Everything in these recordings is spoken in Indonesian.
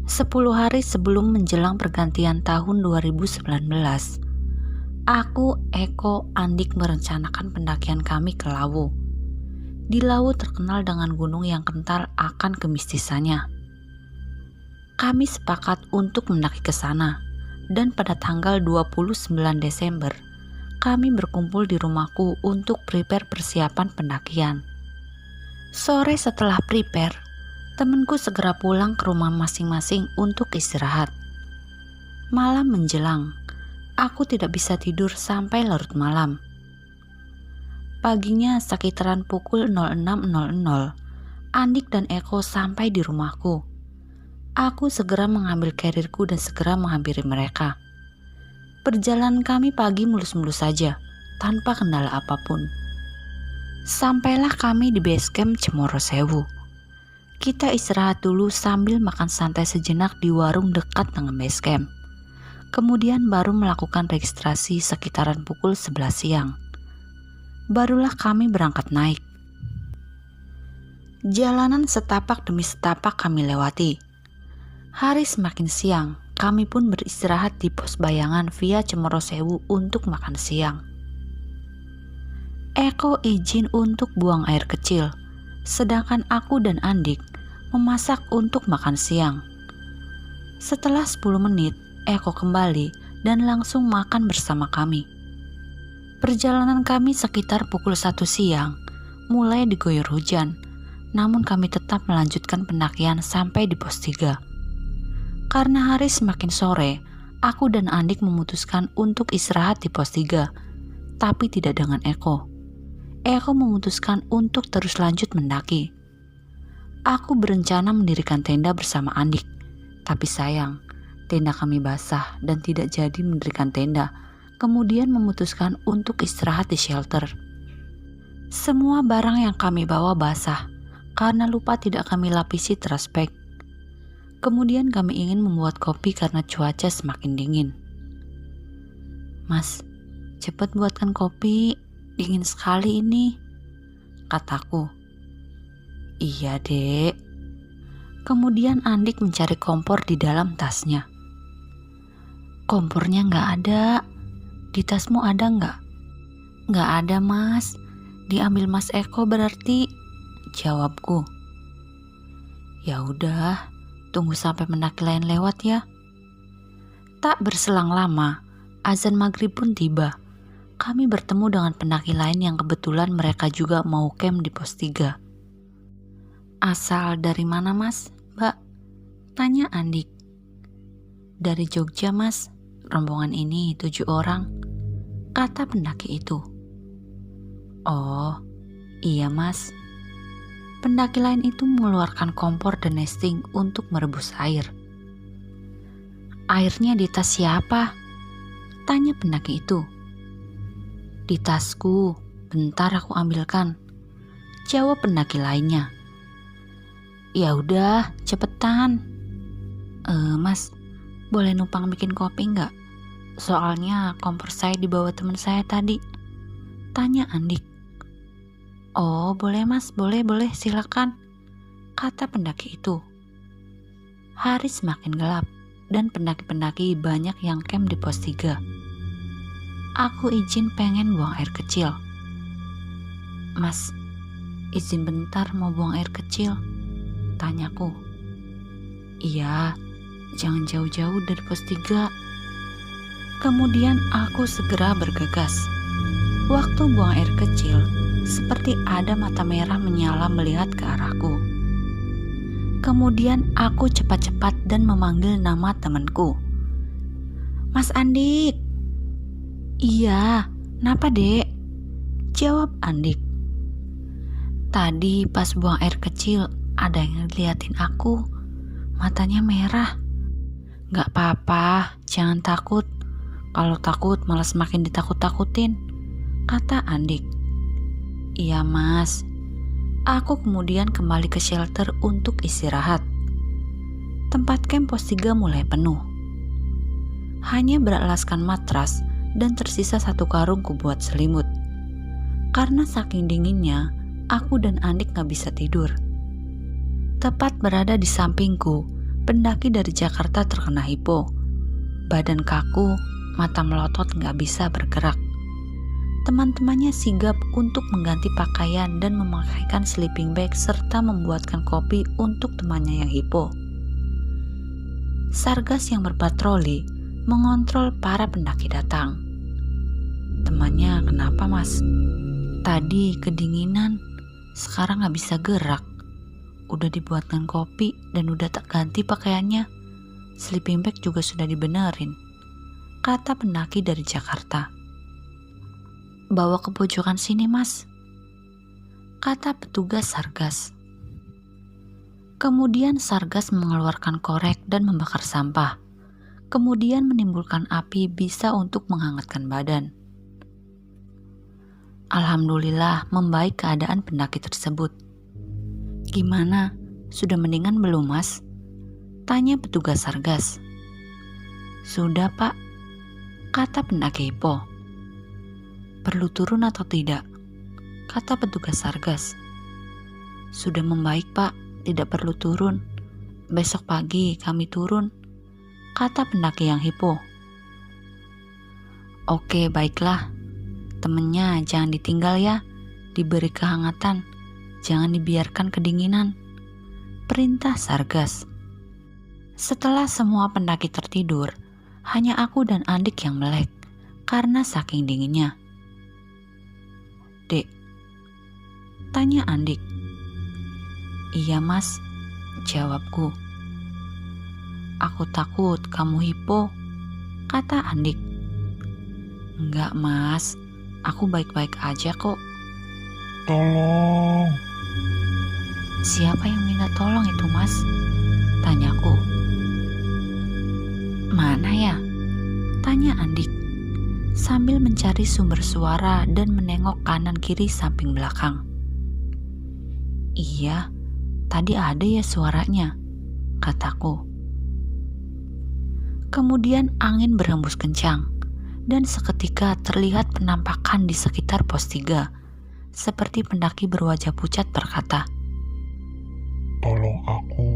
10 hari sebelum menjelang pergantian tahun 2019, aku, Eko, Andik merencanakan pendakian kami ke Lawu. Di Lawu terkenal dengan gunung yang kental akan kemistisannya. Kami sepakat untuk mendaki ke sana, dan pada tanggal 29 Desember, kami berkumpul di rumahku untuk prepare persiapan pendakian. Sore setelah prepare, temanku segera pulang ke rumah masing-masing untuk istirahat. Malam menjelang, aku tidak bisa tidur sampai larut malam. Paginya sekitaran pukul 06.00, Andik dan Eko sampai di rumahku. Aku segera mengambil karirku dan segera menghampiri mereka. Perjalanan kami pagi mulus-mulus saja, tanpa kendala apapun. Sampailah kami di base camp Cemoro Sewu. Kita istirahat dulu sambil makan santai sejenak di warung dekat dengan base camp. Kemudian baru melakukan registrasi sekitaran pukul 11 siang. Barulah kami berangkat naik. Jalanan setapak demi setapak kami lewati. Hari semakin siang, kami pun beristirahat di pos bayangan via Cemoro Sewu untuk makan siang. Eko izin untuk buang air kecil, sedangkan aku dan Andik memasak untuk makan siang. Setelah 10 menit, Eko kembali dan langsung makan bersama kami. Perjalanan kami sekitar pukul 1 siang, mulai diguyur hujan, namun kami tetap melanjutkan pendakian sampai di pos 3. Karena hari semakin sore, aku dan Andik memutuskan untuk istirahat di pos 3, tapi tidak dengan Eko. Eko memutuskan untuk terus lanjut mendaki. Aku berencana mendirikan tenda bersama Andik, tapi sayang, tenda kami basah dan tidak jadi mendirikan tenda, kemudian memutuskan untuk istirahat di shelter. Semua barang yang kami bawa basah, karena lupa tidak kami lapisi trash bag. Kemudian kami ingin membuat kopi karena cuaca semakin dingin. "Mas, cepat buatkan kopi, dingin sekali ini," kataku. "Iya, Dek." Kemudian Andik mencari kompor di dalam tasnya. "Kompornya nggak ada. Di tasmu ada nggak?" "Nggak ada, Mas. Diambil Mas Eko berarti," jawabku. "Ya udah, tunggu sampai pendaki lain lewat ya." Tak berselang lama, azan maghrib pun tiba. Kami bertemu dengan pendaki lain yang kebetulan mereka juga mau camp di pos 3. "Asal dari mana, Mas, Mbak?" tanya Andik. "Dari Jogja, Mas. Rombongan ini 7 orang," kata pendaki itu. "Oh, iya, Mas." Pendaki lain itu mengeluarkan kompor dan nesting untuk merebus air. "Airnya di tas siapa?" tanya pendaki itu. "Di tasku, bentar aku ambilkan," jawab pendaki lainnya. "Ya udah, cepetan." Mas, boleh numpang bikin kopi nggak? Soalnya kompor saya dibawa teman saya tadi," tanya Andik. "Oh, boleh Mas, boleh, silakan," kata pendaki itu. Hari semakin gelap dan pendaki-pendaki banyak yang camp di pos 3. Aku izin pengen buang air kecil. "Mas, izin bentar mau buang air kecil," tanyaku. "Iya, jangan jauh-jauh dari pos 3. Kemudian aku segera bergegas. Waktu buang air kecil, seperti ada mata merah menyala melihat ke arahku. Kemudian aku cepat-cepat dan memanggil nama temanku. "Mas Andik." "Iya, kenapa, Dek?" jawab Andik. "Tadi pas buang air kecil ada yang ngeliatin aku, matanya merah." "Gak apa-apa, jangan takut. Kalau takut malah semakin ditakut-takutin," kata Andik. "Iya, Mas." Aku kemudian kembali ke shelter untuk istirahat. Tempat camp pos 3 mulai penuh. Hanya beralaskan matras dan tersisa 1 karung kubuat selimut. Karena saking dinginnya, aku dan Andik gak bisa tidur. Tepat berada di sampingku, pendaki dari Jakarta terkena hipo. Badan kaku, mata melotot gak bisa bergerak. Teman-temannya sigap untuk mengganti pakaian dan memakaikan sleeping bag serta membuatkan kopi untuk temannya yang hipo. Sargas yang berpatroli mengontrol para pendaki datang. Temannya, kenapa mas? Tadi kedinginan, sekarang gak bisa gerak. Udah dibuatkan kopi dan udah tak ganti pakaiannya. Sleeping bag juga sudah dibenerin, kata pendaki dari Jakarta. Bawa ke pojokan sini mas, kata petugas Sargas. Kemudian Sargas mengeluarkan korek dan membakar sampah. Kemudian menimbulkan api bisa untuk menghangatkan badan. Alhamdulillah membaik keadaan pendaki tersebut. Gimana? Sudah mendingan belum mas? Tanya petugas Sargas. Sudah pak, kata pendaki hipo. Perlu turun atau tidak? Kata petugas Sargas. Sudah membaik pak, tidak perlu turun. Besok pagi kami turun, kata pendaki yang hipo. Oke baiklah, temennya jangan ditinggal ya, diberi kehangatan, jangan dibiarkan kedinginan, perintah Sargas. Setelah semua pendaki tertidur, hanya aku dan Andik yang melek karena saking dinginnya. Dek, tanya Andik. Iya mas, jawabku. Aku takut kamu hipo, kata Andik. Enggak mas, aku baik-baik aja kok. Tolong. Siapa yang minta tolong itu mas? Tanyaku. Mana ya? Tanya Andik sambil mencari sumber suara dan menengok kanan kiri samping belakang. Iya, tadi ada ya suaranya, kataku. Kemudian angin berhembus kencang dan seketika terlihat penampakan di sekitar pos 3, seperti pendaki berwajah pucat berkata, Tolong aku.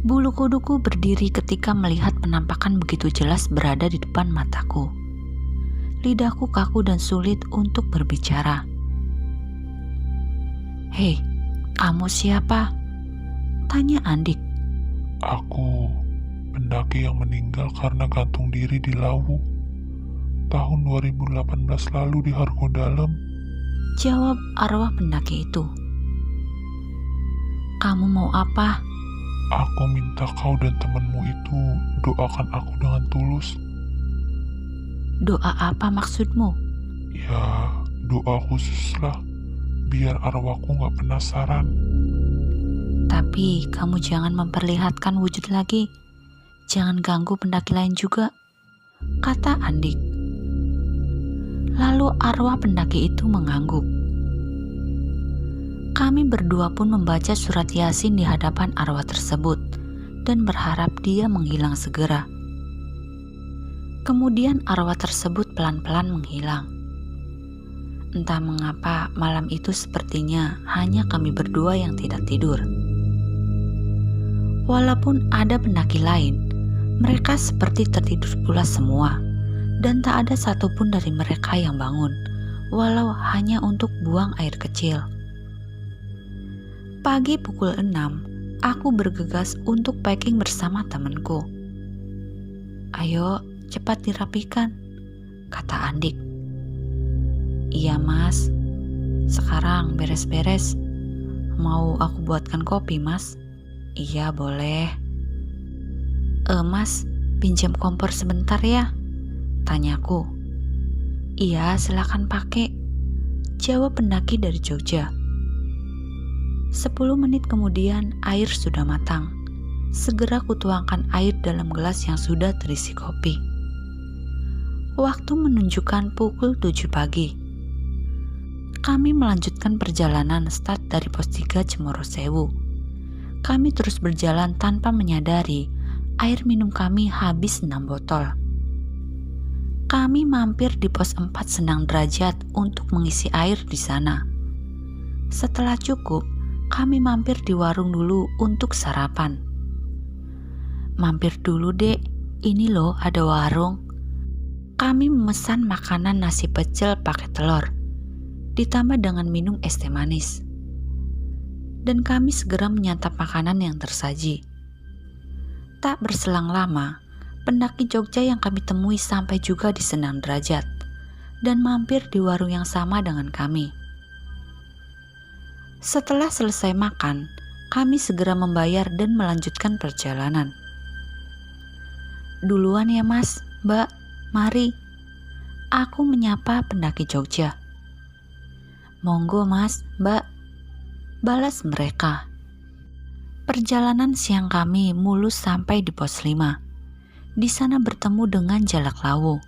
Bulu kuduku berdiri ketika melihat penampakan begitu jelas berada di depan mataku. Lidahku kaku dan sulit untuk berbicara. Hei, kamu siapa? Tanya Andik. Aku pendaki yang meninggal karena gantung diri di Lawu tahun 2018 lalu di Hargodalam, jawab arwah pendaki itu. Kamu mau apa? Aku minta kau dan temanmu itu doakan aku dengan tulus. Doa apa maksudmu? Ya, doa khusus lah, biar arwahku gak penasaran. Tapi kamu jangan memperlihatkan wujud lagi. Jangan ganggu pendaki lain juga, kata Andik. Lalu arwah pendaki itu mengangguk. Kami berdua pun membaca surat Yasin di hadapan arwah tersebut dan berharap dia menghilang segera. Kemudian arwah tersebut pelan-pelan menghilang. Entah mengapa malam itu sepertinya hanya kami berdua yang tidak tidur. Walaupun ada pendaki lain, mereka seperti tertidur pula semua, dan tak ada satupun dari mereka yang bangun, walau hanya untuk buang air kecil. Pagi pukul 6, aku bergegas untuk packing bersama temanku. Ayo, cepat dirapikan, kata Andik. Iya mas, sekarang beres-beres. Mau aku buatkan kopi mas? Iya boleh. Mas, pinjam kompor sebentar ya? Tanyaku. Iya, silakan pakai, jawab pendaki dari Jogja. 10 menit kemudian air sudah matang. Segera kutuangkan air dalam gelas yang sudah terisi kopi. Waktu menunjukkan pukul 7 pagi. Kami melanjutkan perjalanan start dari pos 3 Cemoro Sewu. Kami terus berjalan tanpa menyadari air minum kami habis 6 botol. Kami mampir di pos 4 Senang Derajat untuk mengisi air di sana. Setelah cukup, kami mampir di warung dulu untuk sarapan. Mampir dulu dek, ini loh ada warung. Kami memesan makanan nasi pecel pakai telur, ditambah dengan minum es teh manis. Dan kami segera menyantap makanan yang tersaji. Tak berselang lama, pendaki Jogja yang kami temui sampai juga di Sendang Derajat dan mampir di warung yang sama dengan kami. Setelah selesai makan, kami segera membayar dan melanjutkan perjalanan. Duluan ya mas, mbak, mari. Aku menyapa pendaki Jogja. Monggo mas, mbak, balas mereka. Perjalanan siang kami mulus sampai di pos 5. Di sana bertemu dengan Jalak Lawu.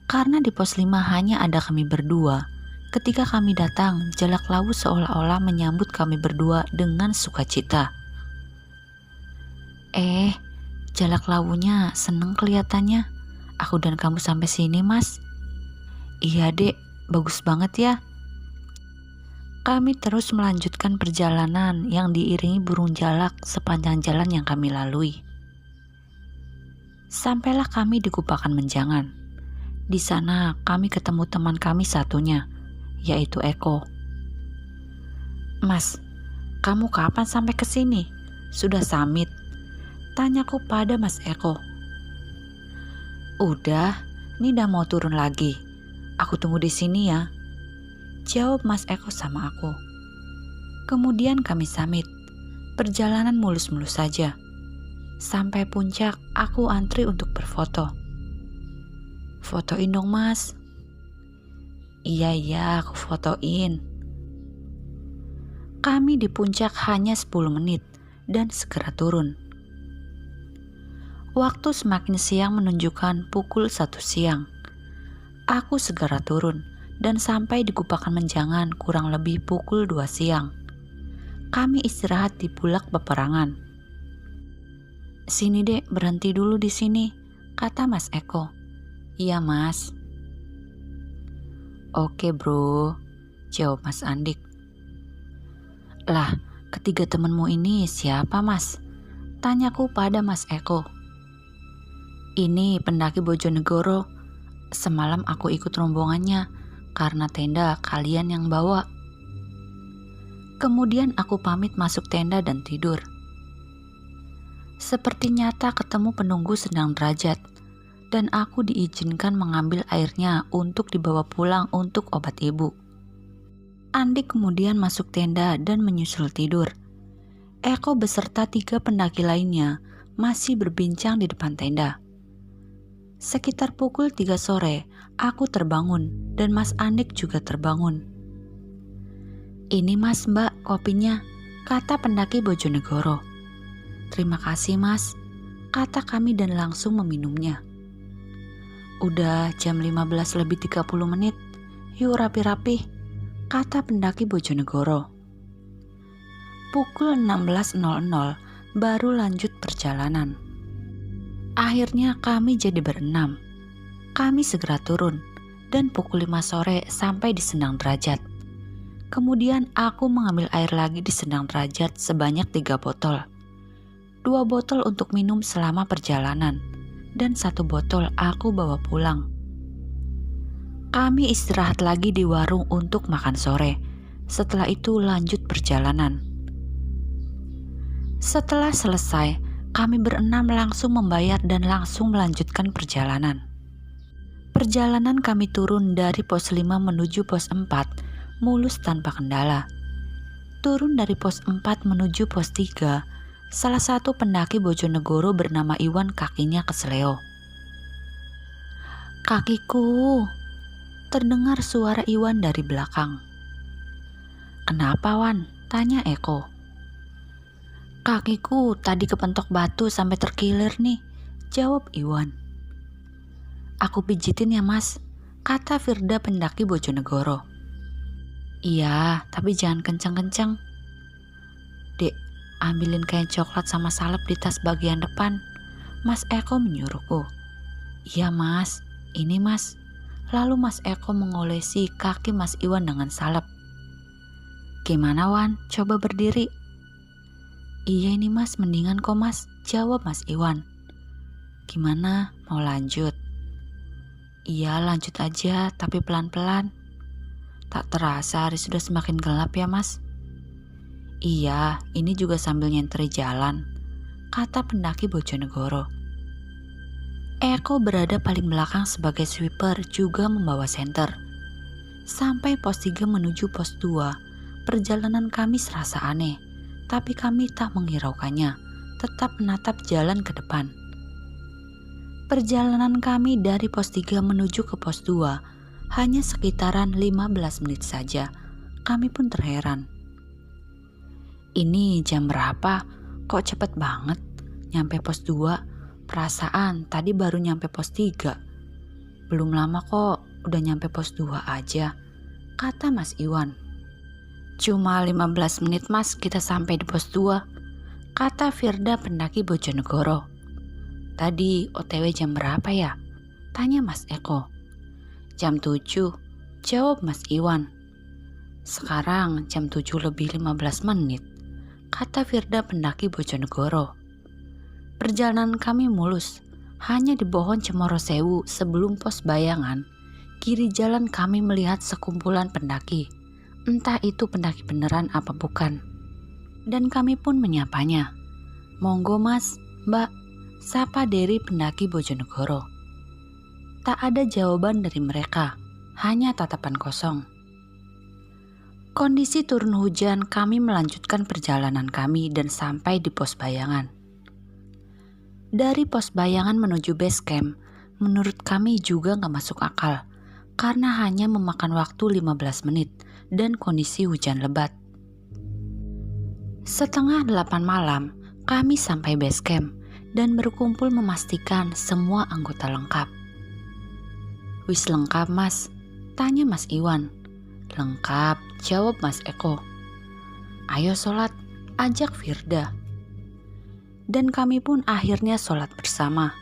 Karena di pos 5 hanya ada kami berdua, ketika kami datang, Jalak Lawu seolah-olah menyambut kami berdua dengan sukacita. Jalak Lawunya seneng kelihatannya. Aku dan kamu sampai sini, mas. Iya, dek. Bagus banget ya. Kami terus melanjutkan perjalanan yang diiringi burung jalak sepanjang jalan yang kami lalui. Sampailah kami di Kupakan Menjangan. Di sana kami ketemu teman kami satunya, yaitu Eko. Mas, kamu kapan sampai ke sini? Sudah summit? Tanyaku pada Mas Eko. Udah, ini udah mau turun lagi. Aku tunggu di sini ya. Jawab Mas Eko sama aku. Kemudian kami summit. Perjalanan mulus-mulus saja. Sampai puncak, aku antri untuk berfoto. Fotoin dong mas. Iya, aku fotoin. Kami di puncak hanya 10 menit dan segera turun. Waktu semakin siang menunjukkan pukul 1 siang. Aku segera turun dan sampai di Kupakan Menjangan kurang lebih pukul 2 siang. Kami istirahat di Bulak Peperangan. Sini dek, berhenti dulu di sini, kata Mas Eko. Iya mas. Oke bro, jawab Mas Andik. Lah, ketiga temenmu ini siapa mas? Tanyaku pada Mas Eko. Ini pendaki Bojonegoro. Semalam aku ikut rombongannya karena tenda kalian yang bawa. Kemudian aku pamit masuk tenda dan tidur. Seperti nyata ketemu penunggu Sendang Derajat dan aku diizinkan mengambil airnya untuk dibawa pulang untuk obat ibu. Andik kemudian masuk tenda dan menyusul tidur. Eko beserta 3 pendaki lainnya masih berbincang di depan tenda. Sekitar pukul 3 sore, aku terbangun dan Mas Andik juga terbangun. Ini mas mbak kopinya, kata pendaki Bojonegoro. Terima kasih mas, kata kami dan langsung meminumnya. Udah jam 15 lebih 30 menit, yuk rapi-rapi, kata pendaki Bojonegoro. Pukul 16.00 baru lanjut perjalanan. Akhirnya kami jadi berenam. Kami segera turun dan pukul 5 sore sampai di Sendang Derajat. Kemudian aku mengambil air lagi di Sendang Derajat sebanyak 3 botol. 2 botol untuk minum selama perjalanan dan 1 botol aku bawa pulang. Kami istirahat lagi di warung untuk makan sore. Setelah itu lanjut perjalanan. Setelah selesai, kami berenam langsung membayar dan langsung melanjutkan perjalanan. Perjalanan kami turun dari pos 5 menuju pos 4 mulus tanpa kendala. Turun dari pos 4 menuju pos 3, salah satu pendaki Bojonegoro bernama Iwan kakinya keseleo. Kakiku, terdengar suara Iwan dari belakang. Kenapa Wan? Tanya Eko. Kakiku tadi kepentok batu sampai terkilir nih, jawab Iwan. Aku pijitin ya mas, kata Firda pendaki Bojonegoro. Iya, tapi jangan kencang-kencang. Dek, ambilin kain coklat sama salep di tas bagian depan, Mas Eko menyuruhku. Iya mas, ini mas. Lalu Mas Eko mengolesi kaki Mas Iwan dengan salep. Gimana Wan, coba berdiri? Iya ini mas, mendingan kok mas, jawab Mas Iwan. Gimana, mau lanjut? Iya lanjut aja, tapi pelan-pelan. Tak terasa hari sudah semakin gelap ya mas. Iya, ini juga sambil nyenteri jalan, kata pendaki Bojonegoro. Eko berada paling belakang sebagai sweeper, juga membawa senter. Sampai pos 3 menuju pos 2, perjalanan kami serasa aneh, tapi kami tak menghiraukannya, tetap menatap jalan ke depan. Perjalanan kami dari pos 3 menuju ke pos 2 hanya sekitaran 15 menit saja. Kami pun terheran. Ini jam berapa? Kok cepet banget? Nyampe pos 2, perasaan tadi baru nyampe pos 3. Belum lama kok, udah nyampe pos 2 aja, kata Mas Iwan. Cuma 15 menit mas, kita sampai di pos 2, kata Firda pendaki Bojonegoro. Tadi OTW jam berapa ya? Tanya Mas Eko. Jam 7, jawab Mas Iwan. Sekarang jam 7 lebih 15 menit, kata Firda pendaki Bojonegoro. Perjalanan kami mulus, hanya di Pohon Cemoro Sewu sebelum pos Bayangan. Kiri jalan kami melihat sekumpulan pendaki, entah itu pendaki beneran apa bukan. Dan kami pun menyapanya. Monggo mas, mbak, sapa Dery pendaki Bojonegoro. Tak ada jawaban dari mereka, hanya tatapan kosong. Kondisi turun hujan, kami melanjutkan perjalanan kami dan sampai di pos Bayangan. Dari pos Bayangan menuju base camp, menurut kami juga gak masuk akal, karena hanya memakan waktu 15 menit dan kondisi hujan lebat. Setengah 8 malam, kami sampai base camp dan berkumpul memastikan semua anggota lengkap. Wis lengkap mas, tanya Mas Iwan. Lengkap, jawab Mas Eko. Ayo sholat, ajak Firda. Dan kami pun akhirnya sholat bersama.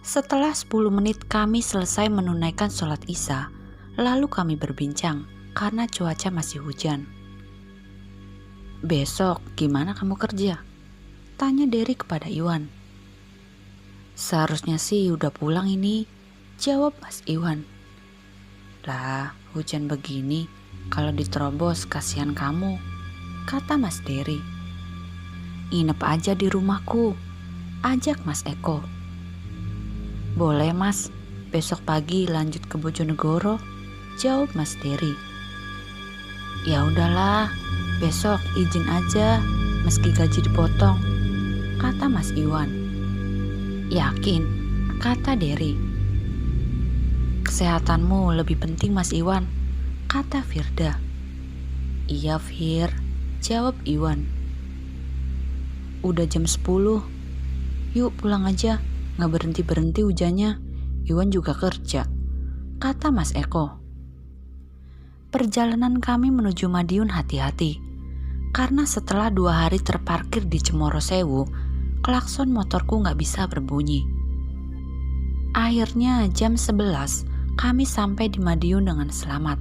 Setelah 10 menit kami selesai menunaikan sholat isya, lalu kami berbincang karena cuaca masih hujan. Besok gimana kamu kerja? Tanya Dery kepada Iwan. Seharusnya sih udah pulang ini, jawab Mas Iwan. Lah, hujan begini, kalau diterobos kasihan kamu, kata Mas Dery. Inep aja di rumahku, ajak Mas Eko. Boleh mas, besok pagi lanjut ke Bojonegoro, jawab Mas Dery. Ya udahlah, besok izin aja meski gaji dipotong, kata Mas Iwan. Yakin, kata Dery. Kesehatanmu lebih penting Mas Iwan, kata Firda. Iya Fir, jawab Iwan. Udah jam 10, yuk pulang aja, gak berhenti-berhenti hujannya, Iwan juga kerja, kata Mas Eko. Perjalanan kami menuju Madiun hati-hati, karena setelah 2 hari terparkir di Cemoro Sewu, klakson motorku gak bisa berbunyi. Akhirnya jam 11, kami sampai di Madiun dengan selamat.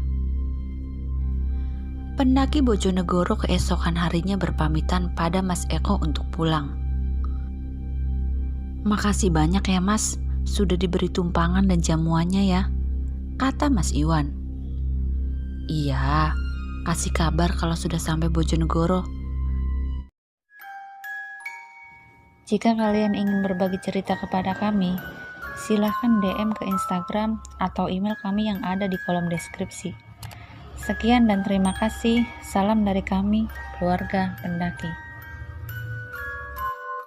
Pendaki Bojonegoro keesokan harinya berpamitan pada Mas Eko untuk pulang. Makasih banyak ya mas, sudah diberi tumpangan dan jamuannya ya, kata Mas Iwan. Iya, kasih kabar kalau sudah sampai Bojonegoro. Jika kalian ingin berbagi cerita kepada kami, silahkan DM ke Instagram atau email kami yang ada di kolom deskripsi. Sekian dan terima kasih. Salam dari kami, keluarga pendaki.